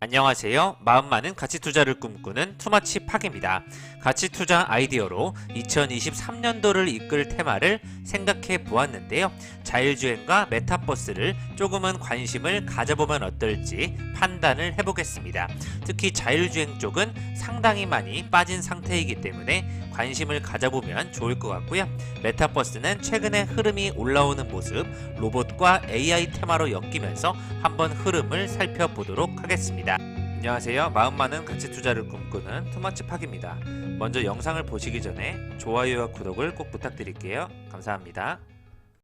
안녕하세요. 마음 많은 가치 투자를 꿈꾸는 투마치 팍입니다. 가치 투자 아이디어로 2023년도를 이끌 테마를 생각해 보았는데요. 자율주행과 메타버스를 조금은 관심을 가져보면 어떨지 판단을 해보겠습니다. 특히 자율주행 쪽은 상당히 많이 빠진 상태이기 때문에 관심을 가져보면 좋을 것 같고요. 메타버스는 최근에 흐름이 올라오는 모습, 로봇과 AI 테마로 엮이면서 한번 흐름을 살펴보도록 하겠습니다. 안녕하세요. 마음 많은 가치 투자를 꿈꾸는 투마치 팍입니다. 먼저 영상을 보시기 전에 좋아요와 구독을 꼭 부탁드릴게요. 감사합니다.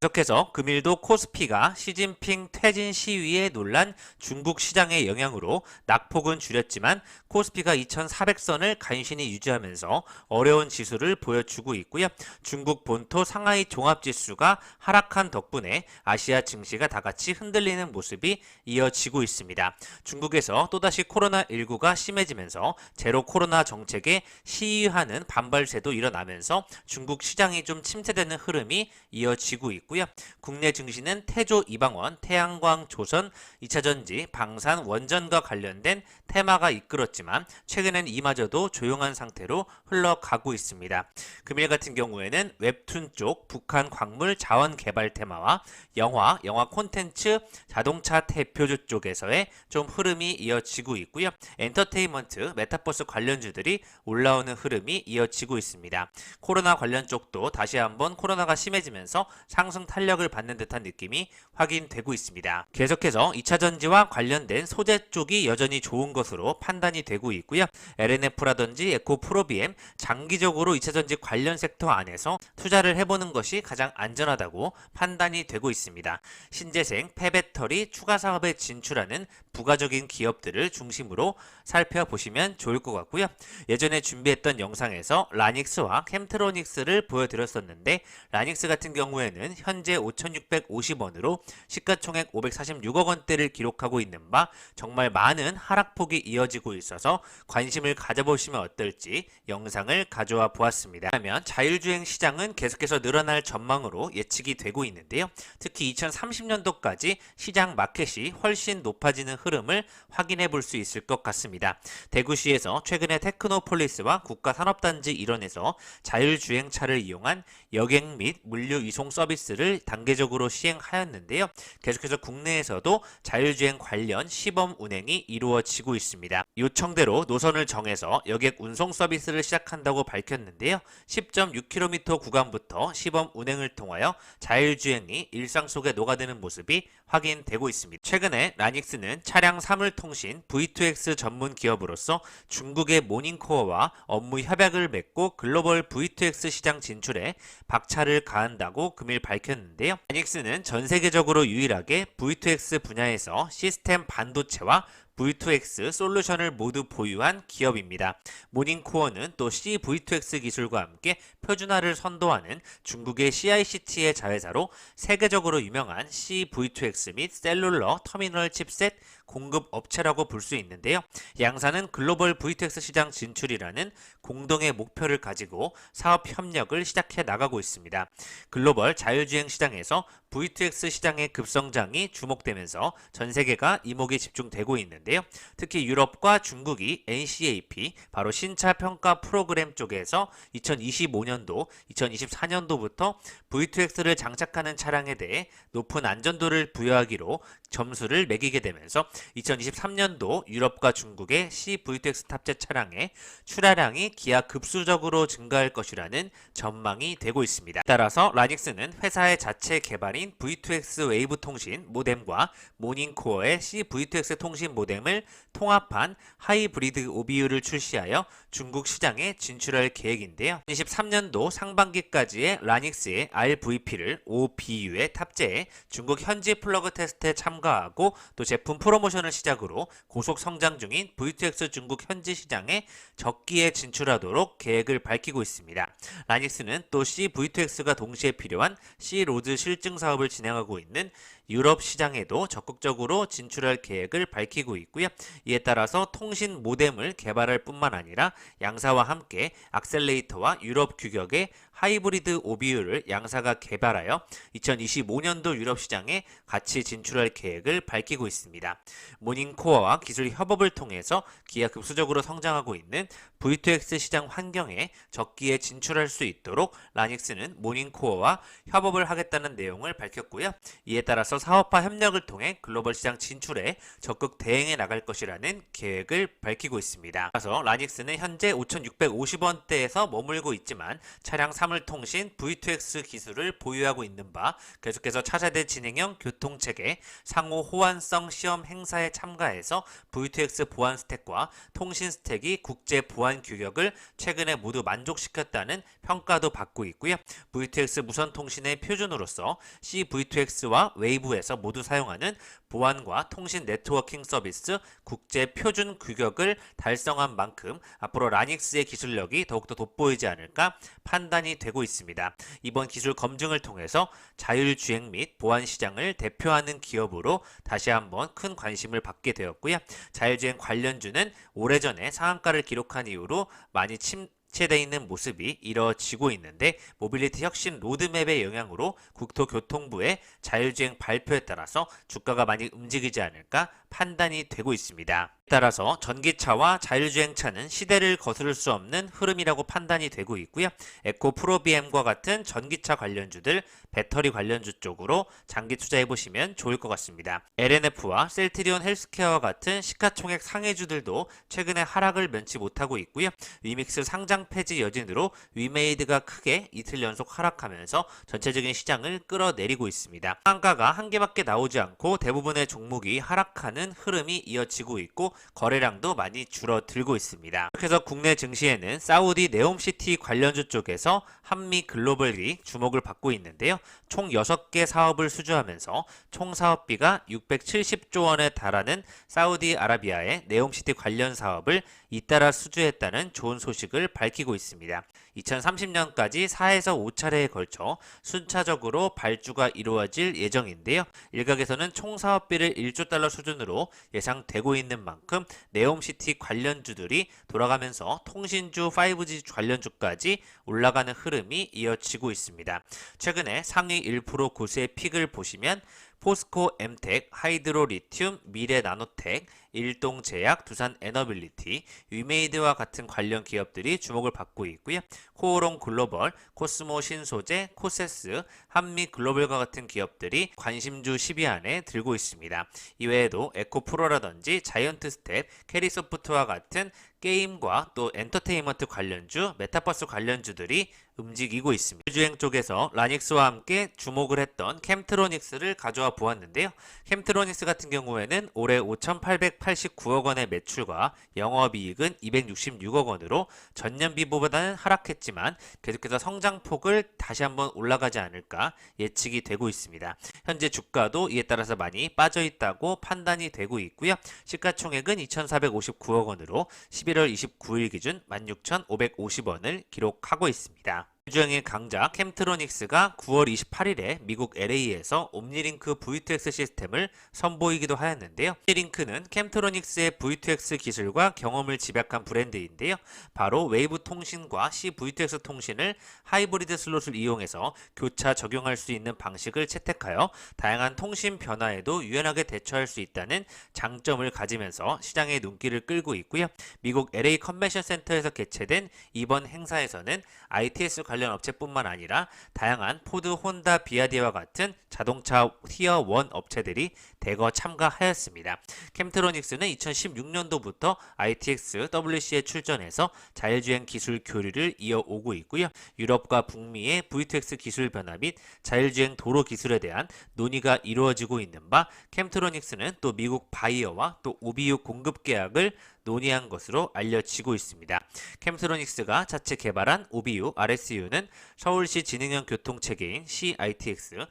계속해서 금일도 코스피가 시진핑 퇴진 시위에 놀란 중국 시장의 영향으로 낙폭은 줄였지만 코스피가 2400선을 간신히 유지하면서 어려운 지수를 보여주고 있고요. 중국 본토 상하이 종합지수가 하락한 덕분에 아시아 증시가 다같이 흔들리는 모습이 이어지고 있습니다. 중국에서 또다시 코로나19가 심해지면서 제로 코로나 정책에 시위하는 반발세도 일어나면서 중국 시장이 좀 침체되는 흐름이 이어지고 있고요. 국내 증시는 태조 이방원, 태양광 조선, 2차전지, 방산, 원전과 관련된 테마가 이끌었지만 최근엔 이마저도 조용한 상태로 흘러가고 있습니다. 금일 같은 경우에는 웹툰 쪽 북한 광물 자원 개발 테마와 영화 콘텐츠, 자동차 대표주 쪽에서의 좀 흐름이 이어지고 있고요. 엔터테인먼트, 메타버스 관련주들이 올라오는 흐름이 이어지고 있습니다. 코로나 관련 쪽도 다시 한번 코로나가 심해지면서 상승 탄력을 받는 듯한 느낌이 확인되고 있습니다. 계속해서 2차전지와 관련된 소재 쪽이 여전히 좋은 것으로 판단이 되고 있고요. LNF라든지 에코프로비엠 장기적으로 2차전지 관련 섹터 안에서 투자를 해보는 것이 가장 안전하다고 판단이 되고 있습니다. 신재생, 폐배터리 추가 사업에 진출하는 부가적인 기업들을 중심으로 살펴보시면 좋을 것 같고요. 예전에 준비했던 영상에서 라닉스와 캠트로닉스를 보여드렸었는데 라닉스 같은 경우에는 현재 5,650원으로 시가총액 546억 원대를 기록하고 있는 바 정말 많은 하락폭이 이어지고 있어서 관심을 가져보시면 어떨지 영상을 가져와 보았습니다. 그러면 자율주행 시장은 계속해서 늘어날 전망으로 예측이 되고 있는데요. 특히 2030년도까지 시장 마켓이 훨씬 높아지는 흐름을 확인해 볼 수 있을 것 같습니다. 대구시에서 최근에 테크노폴리스와 국가산업단지 일원에서 자율주행차를 이용한 여객 및 물류 이송 서비스를 단계적으로 시행하였는데요. 계속해서 국내에서도 자율주행 관련 시범 운행이 이루어지고 있습니다. 요청대로 노선을 정해서 여객 운송 서비스를 시작한다고 밝혔는데요. 10.6km 구간부터 시범 운행을 통하여 자율주행이 일상 속에 녹아드는 모습이 확인되고 있습니다. 최근에 라닉스는 차량 사물통신 V2X 전문 기업으로서 중국의 모닝코어와 업무 협약을 맺고 글로벌 V2X 시장 진출에 박차를 가한다고 금일 밝혔는데요. 라닉스는 전 세계적으로 유일하게 V2X 분야에서 시스템 반도체와 V2X 솔루션을 모두 보유한 기업입니다. 모닝코어는 또 CV2X 기술과 함께 표준화를 선도하는 중국의 CICT의 자회사로 세계적으로 유명한 CV2X 및 셀룰러 터미널 칩셋 공급 업체라고 볼 수 있는데요. 양사는 글로벌 V2X 시장 진출이라는 공동의 목표를 가지고 사업 협력을 시작해 나가고 있습니다. 글로벌 자율주행 시장에서 V2X 시장의 급성장이 주목되면서 전 세계가 이목이 집중되고 있는데요. 특히 유럽과 중국이 NCAP, 바로 신차 평가 프로그램 쪽에서 2025년도, 2024년도부터 V2X를 장착하는 차량에 대해 높은 안전도를 부여하기로 점수를 매기게 되면서 2023년도 유럽과 중국의 CV2X 탑재 차량의 출하량이 기하급수적으로 증가할 것이라는 전망이 되고 있습니다. 따라서 라닉스는 회사의 자체 개발인 V2X 웨이브 통신 모뎀과 모닝코어의 CV2X 통신 모뎀을 통합한 하이브리드 OBU를 출시하여 중국 시장에 진출할 계획인데요. 2023년도 상반기까지의 라닉스의 RVP를 OBU에 탑재해 중국 현지 플러그 테스트에 참가하고 또 제품 프로모션을 시작으로 고속 성장 중인 V2X 중국 현지 시장에 적기에 진출하도록 계획을 밝히고 있습니다. 라닉스는 또 CV2X가 동시에 필요한 C로드 실증 사업을 진행하고 있는 유럽 시장에도 적극적으로 진출할 계획을 밝히고 있고요. 이에 따라서 통신 모뎀을 개발할 뿐만 아니라 양사와 함께 악셀레이터와 유럽 규격의 하이브리드 OBU를 양사가 개발하여 2025년도 유럽 시장에 같이 진출할 계획을 밝히고 있습니다. 모닝코어와 기술 협업을 통해서 기하급수적으로 성장하고 있는 V2X 시장 환경에 적기에 진출할 수 있도록 라닉스는 모닝코어와 협업을 하겠다는 내용을 밝혔고요. 이에 따라서 사업화 협력을 통해 글로벌 시장 진출에 적극 대응해 나갈 것이라는 계획을 밝히고 있습니다. 따라서 라닉스는 현재 5,650원대에서 머물고 있지만 차량 사물통신 V2X 기술을 보유하고 있는 바 계속해서 차세대 진행형 교통체계 상호 호환성 시험 행사에 참가해서 V2X 보안 스택과 통신 스택이 국제 보안 규격을 최근에 모두 만족시켰다는 평가도 받고 있고요. V2X 무선 통신의 표준으로서 CV2X와 웨이브에서 모두 사용하는 보안과 통신 네트워킹 서비스 국제 표준 규격을 달성한 만큼 앞으로 라닉스의 기술력이 더욱더 돋보이지 않을까 판단이 되고 있습니다. 이번 기술 검증을 통해서 자율주행 및 보안 시장을 대표하는 기업으로 다시 한번 큰 관심을 받게 되었고요. 자율주행 관련주는 오래전에 상한가를 기록한 이후로 많이 침체되어 있는 모습이 이뤄지고 있는데 모빌리티 혁신 로드맵의 영향으로 국토교통부의 자율주행 발표에 따라서 주가가 많이 움직이지 않을까 판단이 되고 있습니다. 따라서 전기차와 자율주행차는 시대를 거스를 수 없는 흐름이라고 판단이 되고 있고요. 에코 프로비엠과 같은 전기차 관련주들, 배터리 관련주 쪽으로 장기 투자해보시면 좋을 것 같습니다. LNF와 셀트리온 헬스케어와 같은 시가총액 상해주들도 최근에 하락을 면치 못하고 있고요. 위믹스 상장 폐지 여진으로 위메이드가 크게 이틀 연속 하락하면서 전체적인 시장을 끌어내리고 있습니다. 상한가가 한 개밖에 나오지 않고 대부분의 종목이 하락하는 흐름이 이어지고 있고 거래량도 많이 줄어들고 있습니다. 그래서 국내 증시에는 사우디 네옴시티 관련주 쪽에서 한미 글로벌이 주목을 받고 있는데요. 총 6개 사업을 수주하면서 총 사업비가 670조 원에 달하는 사우디아라비아의 네옴시티 관련 사업을 잇따라 수주했다는 좋은 소식을 밝히고 있습니다. 2030년까지 4에서 5차례에 걸쳐 순차적으로 발주가 이루어질 예정인데요. 일각에서는 총 사업비를 1조 달러 수준으로 예상되고 있는 만큼 네옴시티 관련주들이 돌아가면서 통신주 5G 관련주까지 올라가는 흐름이 이어지고 있습니다. 최근에 상위 1% 고수의 픽을 보시면 포스코 엠텍, 하이드로 리튬, 미래 나노텍, 일동제약, 두산 에너빌리티, 위메이드와 같은 관련 기업들이 주목을 받고 있고요. 코오롱 글로벌, 코스모 신소재, 코세스, 한미 글로벌과 같은 기업들이 관심주 10위 안에 들고 있습니다. 이외에도 에코프로라든지 자이언트 스텝, 캐리소프트와 같은 게임과 또 엔터테인먼트 관련주, 메타버스 관련주들이 움직이고 있습니다. 주행 쪽에서 라닉스와 함께 주목을 했던 캠트로닉스를 가져와 보았는데요. 캠트로닉스 같은 경우에는 올해 5,889억 원의 매출과 영업이익은 266억 원으로 전년비보다는 하락했지만 계속해서 성장폭을 다시 한번 올라가지 않을까 예측이 되고 있습니다. 현재 주가도 이에 따라서 많이 빠져 있다고 판단이 되고 있고요. 시가총액은 2,459억 원으로 11월 29일 기준 16,550원을 기록하고 있습니다. 주행의 강자 캠트로닉스가 9월 28일에 미국 LA에서 옴니링크 V2X 시스템을 선보이기도 하였는데요. 옴니링크는 캠트로닉스의 V2X 기술과 경험을 집약한 브랜드인데요. 바로 웨이브 통신과 CV2X 통신을 하이브리드 슬롯을 이용해서 교차 적용할 수 있는 방식을 채택하여 다양한 통신 변화에도 유연하게 대처할 수 있다는 장점을 가지면서 시장의 눈길을 끌고 있고요. 미국 LA 컨벤션 센터에서 개최된 이번 행사에서는 ITS 관련 업체뿐만 아니라 다양한 포드, 혼다, 비아디와 같은 자동차 티어 1 업체들이 대거 참가하였습니다. 캠트로닉스는 2016년도부터 ITX WC에 출전해서 자율주행 기술 교류를 이어오고 있고요. 유럽과 북미의 V2X 기술 변화 및 자율주행 도로 기술에 대한 논의가 이루어지고 있는 바 캠트로닉스는 또 미국 바이어와 또 OBU 공급 계약을 논의한 것으로 알려지고 있습니다. 캠트로닉스가 자체 개발한 OBU, RSU는 서울시 지능형 교통체계인 CITX,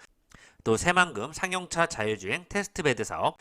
또 새만금 상용차 자율주행 테스트베드 사업,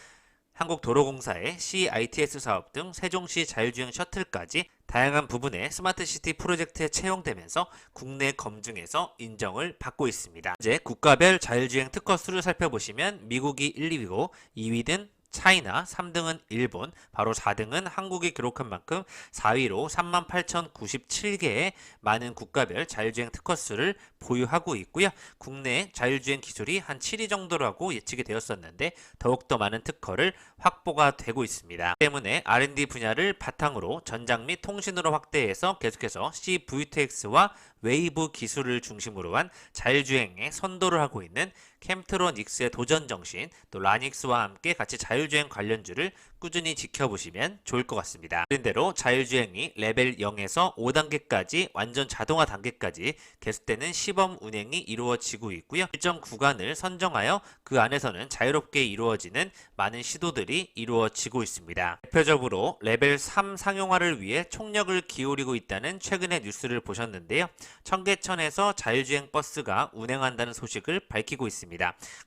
한국도로공사의 CITS 사업 등 세종시 자율주행 셔틀까지 다양한 부분의 스마트시티 프로젝트에 채용되면서 국내 검증에서 인정을 받고 있습니다. 이제 국가별 자율주행 특허 수를 살펴보시면 미국이 1, 2위고 2위는 차이나, 3등은 일본, 바로 4등은 한국이 기록한 만큼 4위로 38,097개의 많은 국가별 자율주행 특허수를 보유하고 있고요. 국내 자율주행 기술이 한 7위 정도라고 예측이 되었었는데 더욱더 많은 특허를 확보가 되고 있습니다. 때문에 R&D 분야를 바탕으로 전장 및 통신으로 확대해서 계속해서 CVTX와 웨이브 기술을 중심으로 한 자율주행에 선도를 하고 있는 캠트로닉스의 도전 정신, 또 라닉스와 함께 같이 자율주행 관련주를 꾸준히 지켜보시면 좋을 것 같습니다. 그런대로 자율주행이 레벨 0에서 5단계까지 완전 자동화 단계까지 계속되는 시범 운행이 이루어지고 있고요. 일정 구간을 선정하여 그 안에서는 자유롭게 이루어지는 많은 시도들이 이루어지고 있습니다. 대표적으로 레벨 3 상용화를 위해 총력을 기울이고 있다는 최근의 뉴스를 보셨는데요. 청계천에서 자율주행 버스가 운행한다는 소식을 밝히고 있습니다.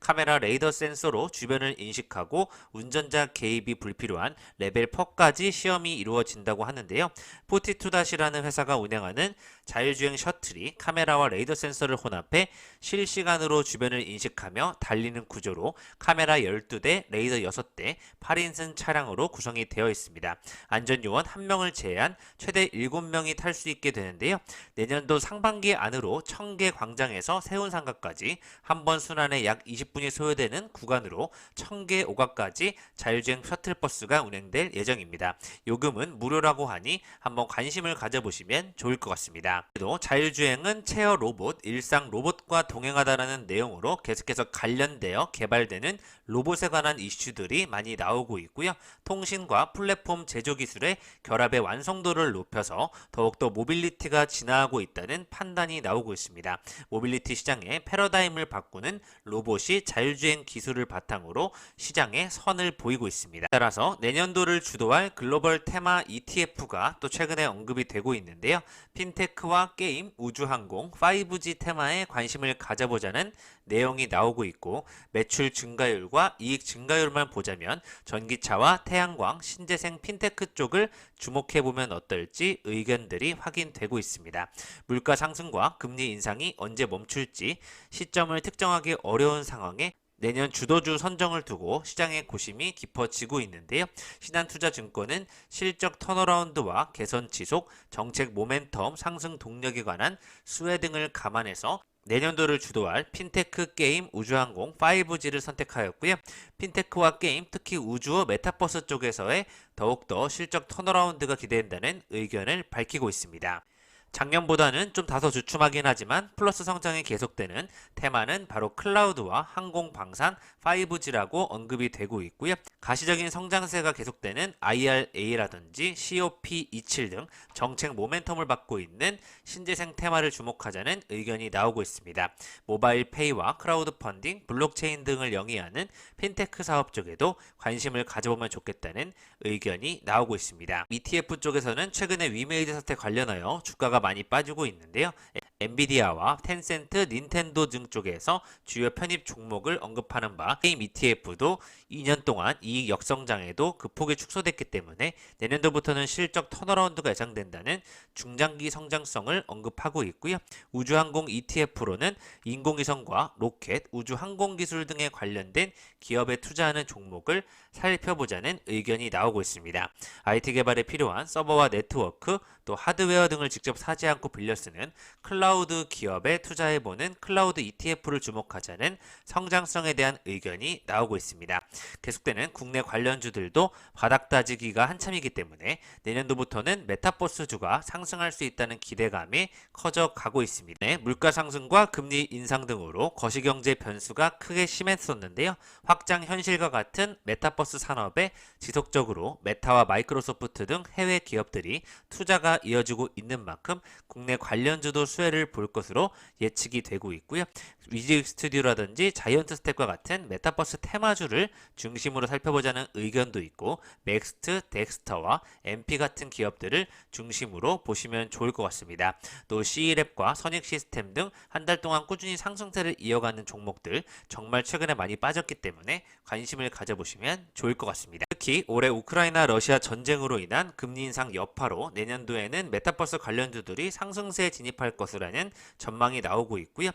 카메라 레이더 센서로 주변을 인식하고 운전자 개입이 불필요한 레벨 4까지 시험이 이루어진다고 하는데요. 42-라는 회사가 운영하는 자율주행 셔틀이 카메라와 레이더 센서를 혼합해 실시간으로 주변을 인식하며 달리는 구조로 카메라 12대, 레이더 6대, 8인승 차량으로 구성이 되어 있습니다. 안전요원 1명을 제외한 최대 7명이 탈 수 있게 되는데요. 내년도 상반기 안으로 청계 광장에서 세운상가까지 한 번 순환에 약 20분이 소요되는 구간으로 청계 오가까지 자율주행 셔틀버스가 운행될 예정입니다. 요금은 무료라고 하니 한번 관심을 가져보시면 좋을 것 같습니다. 또 자율주행은 체어 로봇, 일상 로봇과 동행하다라는 내용으로 계속해서 관련되어 개발되는 로봇에 관한 이슈들이 많이 나오고 있고요. 통신과 플랫폼 제조 기술의 결합의 완성도를 높여서 더욱더 모빌리티가 진화하고 있다는 판단이 나오고 있습니다. 모빌리티 시장의 패러다임을 바꾸는 로봇이 자율주행 기술을 바탕으로 시장에 선을 보이고 있습니다. 따라서 내년도를 주도할 글로벌 테마 ETF가 또 최근에 언급이 되고 있는데요. 핀테크와 게임, 우주항공, 5G 테마에 관심을 가져보자는 내용이 나오고 있고 매출 증가율과 이익 증가율만 보자면 전기차와 태양광, 신재생 핀테크 쪽을 주목해보면 어떨지 의견들이 확인되고 있습니다. 물가 상승과 금리 인상이 언제 멈출지 시점을 특정하기 어려운 상황에 내년 주도주 선정을 두고 시장의 고심이 깊어지고 있는데요. 신한투자증권은 실적 턴어라운드와 개선 지속, 정책 모멘텀 상승 동력에 관한 수혜 등을 감안해서 내년도를 주도할 핀테크, 게임, 우주항공, 5G를 선택하였고요. 핀테크와 게임, 특히 우주어 메타버스 쪽에서의 더욱더 실적 턴어라운드가 기대된다는 의견을 밝히고 있습니다. 작년보다는 좀 다소 주춤하긴 하지만 플러스 성장이 계속되는 테마는 바로 클라우드와 항공 방산 5G라고 언급이 되고 있고요. 가시적인 성장세가 계속되는 IRA라든지 COP27 등 정책 모멘텀을 받고 있는 신재생 테마를 주목하자는 의견이 나오고 있습니다. 모바일 페이와 크라우드 펀딩, 블록체인 등을 영위하는 핀테크 사업 쪽에도 관심을 가져보면 좋겠다는 의견이 나오고 있습니다. ETF 쪽에서는 최근에 위메이드 사태 관련하여 주가가 많이 빠지고 있는데요. 엔비디아와 텐센트, 닌텐도 등 쪽에서 주요 편입 종목을 언급하는 바 게임 ETF도 2년 동안 이익 역성장에도 극폭이 축소됐기 때문에 내년도부터는 실적 턴어라운드가 예상된다는 중장기 성장성을 언급하고 있고요. 우주항공 ETF로는 인공위성과 로켓, 우주항공기술 등에 관련된 기업에 투자하는 종목을 살펴보자는 의견이 나오고 있습니다. IT 개발에 필요한 서버와 네트워크, 또 하드웨어 등을 직접 사지 않고 빌려 쓰는 클라우드 기업에 투자해보는 클라우드 ETF를 주목하자는 성장성에 대한 의견이 나오고 있습니다. 계속되는 국내 관련주들도 바닥 다지기가 한참이기 때문에 내년도부터는 메타버스주가 상승할 수 있다는 기대감이 커져가고 있습니다. 네, 물가 상승과 금리 인상 등으로 거시경제 변수가 크게 심했었는데요. 확장 현실과 같은 메타버스 산업에 지속적으로 메타와 마이크로소프트 등 해외 기업들이 투자가 이어지고 있는 만큼 국내 관련주도 수혜를 볼 것으로 예측이 되고 있고요. 위직 스튜디오라든지 자이언트 스텝과 같은 메타버스 테마주를 중심으로 살펴보자는 의견도 있고 맥스트, 덱스터와 MP 같은 기업들을 중심으로 보시면 좋을 것 같습니다. 또 C랩과 선익 시스템 등 한 달 동안 꾸준히 상승세를 이어가는 종목들 정말 최근에 많이 빠졌기 때문에 관심을 가져보시면 좋을 것 같습니다. 특히 올해 우크라이나 러시아 전쟁으로 인한 금리 인상 여파로 내년도에는 메타버스 관련주들이 상승세에 진입할 것이라는 전망이 나오고 있고요.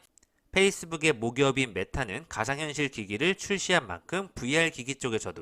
페이스북의 모기업인 메타는 가상현실 기기를 출시한 만큼 VR 기기 쪽에서도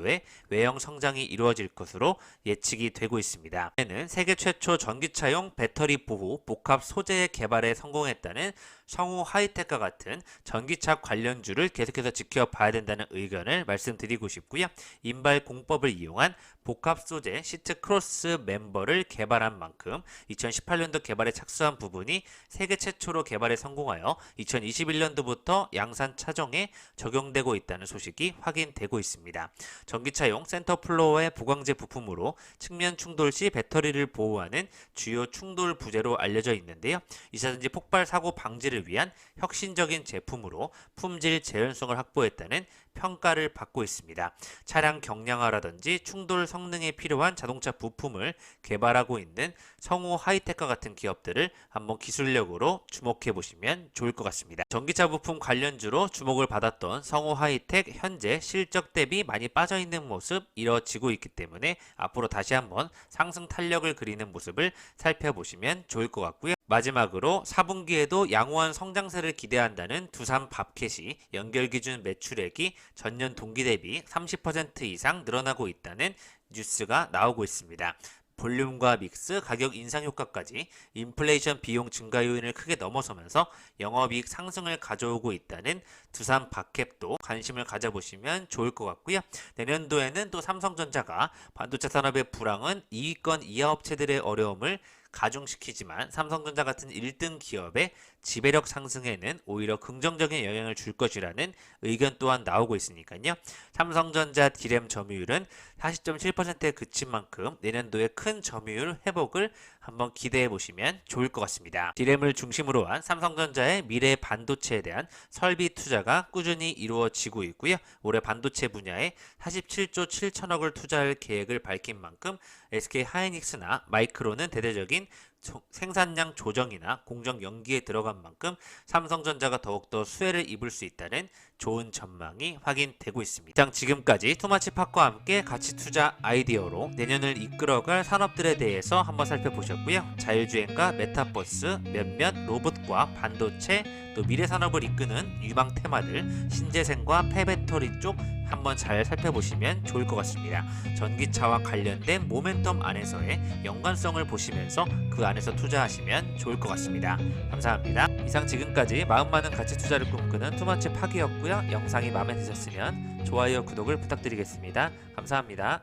외형 성장이 이루어질 것으로 예측이 되고 있습니다. 는 세계 최초 전기차용 배터리 보호 복합 소재 개발에 성공했다는 성우 하이텍과 같은 전기차 관련주를 계속해서 지켜봐야 된다는 의견을 말씀드리고 싶고요. 인발 공법을 이용한 복합 소재 시트 크로스 멤버를 개발한 만큼 2018년도 개발에 착수한 부분이 세계 최초로 개발에 성공하여 2021년도부터 양산 차종에 적용되고 있다는 소식이 확인되고 있습니다. 전기차용 센터 플로어의 보강제 부품으로 측면 충돌 시 배터리를 보호하는 주요 충돌 부재로 알려져 있는데요. 이사든지 폭발 사고 방지를 위한 혁신적인 제품으로 품질 재현성을 확보했다는 평가를 받고 있습니다. 차량 경량화라든지 충돌 성능에 필요한 자동차 부품을 개발하고 있는 성우 하이텍과 같은 기업들을 한번 기술력으로 주목해 보시면 좋을 것 같습니다. 전기차 부품 관련주로 주목을 받았던 성우 하이텍 현재 실적 대비 많이 빠져있는 모습 이뤄지고 있기 때문에 앞으로 다시 한번 상승 탄력을 그리는 모습을 살펴보시면 좋을 것 같고요. 마지막으로 4분기에도 양호한 성장세를 기대한다는 두산 밥켓이 연결기준 매출액이 전년 동기 대비 30% 이상 늘어나고 있다는 뉴스가 나오고 있습니다. 볼륨과 믹스, 가격 인상 효과까지 인플레이션 비용 증가 요인을 크게 넘어서면서 영업이익 상승을 가져오고 있다는 두산 밥캡도 관심을 가져보시면 좋을 것 같고요. 내년도에는 또 삼성전자가 반도체 산업의 불황은 2위권 이하 업체들의 어려움을 가중시키지만 삼성전자 같은 1등 기업의 지배력 상승에는 오히려 긍정적인 영향을 줄 것이라는 의견 또한 나오고 있으니까요. 삼성전자 디램 점유율은 40.7%에 그친 만큼 내년도에 큰 점유율 회복을 한번 기대해 보시면 좋을 것 같습니다. 디램을 중심으로 한 삼성전자의 미래 반도체에 대한 설비 투자가 꾸준히 이루어지고 있고요. 올해 반도체 분야에 47조 7천억을 투자할 계획을 밝힌 만큼 SK 하이닉스나 마이크론은 대대적인 생산량 조정이나 공정 연기에 들어간 만큼 삼성전자가 더욱더 수혜를 입을 수 있다는 좋은 전망이 확인되고 있습니다. 지금까지 투마치팍과 함께 가치 투자 아이디어로 내년을 이끌어갈 산업들에 대해서 한번 살펴보셨고요. 자율주행과 메타버스, 몇몇 로봇과 반도체, 또 미래 산업을 이끄는 유망 테마들, 신재생과 폐배터리 쪽 한번 잘 살펴보시면 좋을 것 같습니다. 전기차와 관련된 모멘텀 안에서의 연관성을 보시면서 그 안에서 투자하시면 좋을 것 같습니다. 감사합니다. 이상 지금까지 마음 많은 가치 투자를 꿈꾸는 투마치 파기였고요. 영상이 마음에 드셨으면 좋아요, 구독을 부탁드리겠습니다. 감사합니다.